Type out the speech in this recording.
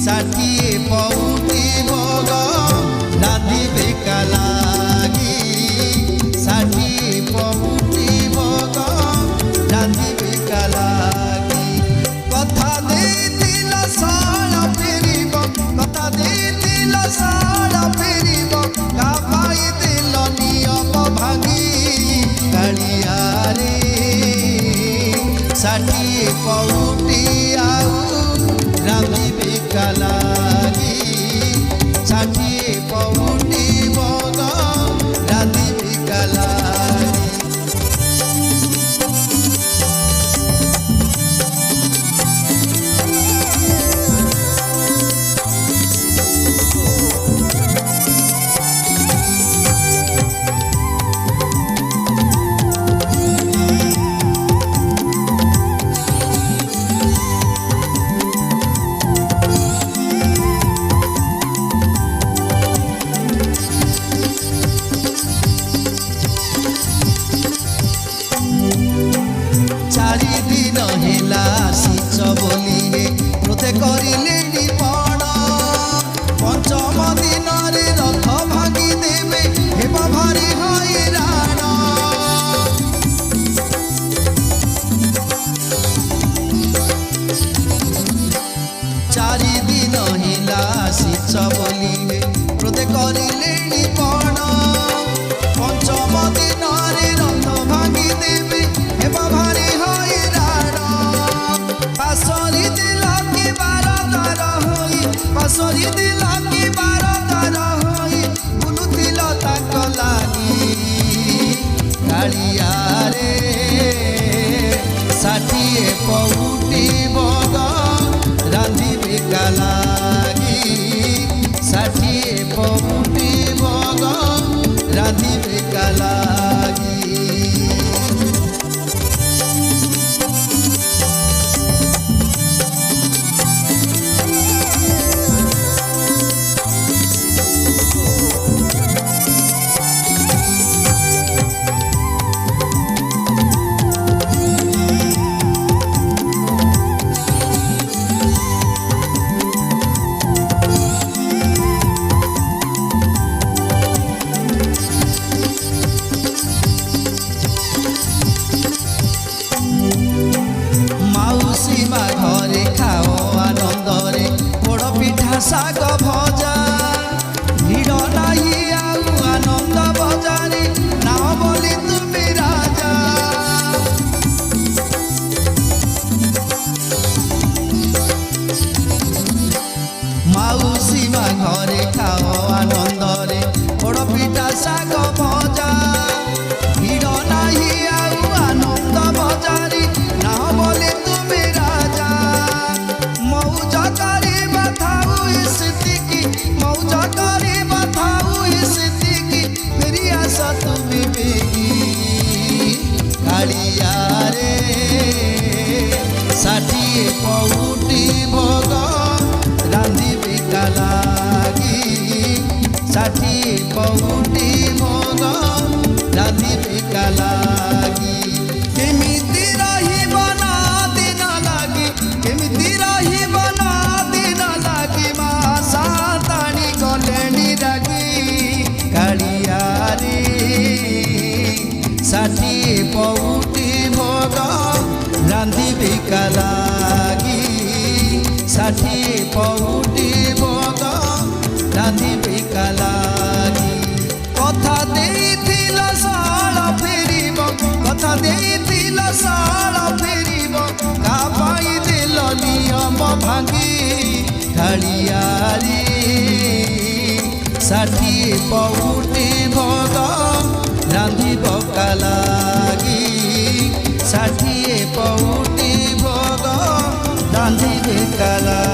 ষাঠিয়ে পৌটি ভোগ রাঁধিবে কালাগি ষাঠিয়ে পৌটি ভোগ রাঁধিবে কালাগি কথা ଦେଇଥିଲ ସଳ ଫେରିବ କଥା ଦେଇଥିଲ ସଳ ଫେରିବ କାପାଇ ଦେଲ ନିୟମ ଭାଙ୍ଗି କାଳିଆରେ ଷାଠିଏ ପଉଟି ଆଉ ରାନ୍ଧିବେ କାଲାଗି ଷାଠିଏ ପଉଟି ଭୋଗ ରାନ୍ଧିବେ କାଲାଗି চারিদিন হেলা শিচ বলিয়ে ক্রোধে করিলে নিপণ পঞ্চম দিনরে রথ ভাঙি দেবে হেব ভারি হইরাণ চারিদিন হেলা শিচ বলিয়ে ক্রোধে করিলে নিপণ পঞ্চম দিনরে রথ ভাঙি দেবে হেব ভারি পাশরি দিল কি বারদার হই পাশরি দিল কি বারদার হই বুলুছিল তাক লাগি কালিয়ারে ষাঠিয়ে পউটি ভোগ রাঁধিবে কালাগি ষাঠিয়ে পউটি ভোগ রাঁধিবে কালাগি ঘরে খাও আনন্দরে পোড় পিঠা শাগ ভজা ভিড় নাই ଆଉ আনন্দ বজারে নাও বলি তুমি রাজা মাউসী মা ঘরে খাও আনন্দরে পোড় পিঠা শাগ ভজা ভিড় নাই ଆଉ আনন্দ বজারে নাও বলি তুমি মৌজ କରିବା ଥାଉ ସେତିକି ମୌଜ କରିବା ଥାଉ ସେତିକି ଫେରି ଆସ ତୁମେ ବେଗି କାଳିଆରେ ଷାଠିଏ ପଉଟି ଭୋଗ ରାନ୍ଧିବେ କାଲାଗି ଷାଠିଏ ପଉଟି ଭୋଗ ରାନ୍ଧିବେ କାଲାଗି କେମିତି ରହିବ ନା ଦିନ ଲାଗି କେମିତି ରହିବ ନା ଦିନ ଲାଗି ମା ସାତାଣି ଗଲେଣି ରାଗି କାଳିଆରେ ଷାଠିଏ ପଉଟି ଭୋଗ ରାନ୍ଧିବେ କାଲାଗି ଷାଠିଏ ପଉଟି ଭୋଗ ରାନ୍ଧିବେ କାଲାଗି କଥା ଦେଇଥିଲ ସଳ ଫେରିବ କଥା ଦେଇଥିଲ ସଳ ଫେରିବ କାପାଇ ଦେଲ ନିୟମ ଭାଙ୍ଗି କାଳିଆରେ ଷାଠିଏ ପଉଟି ଭୋଗ ରାନ୍ଧିବ କାଲାଗି ଷାଠିଏ ପଉଟି ଭୋଗ ରାନ୍ଧିବେ କାଲାଗି।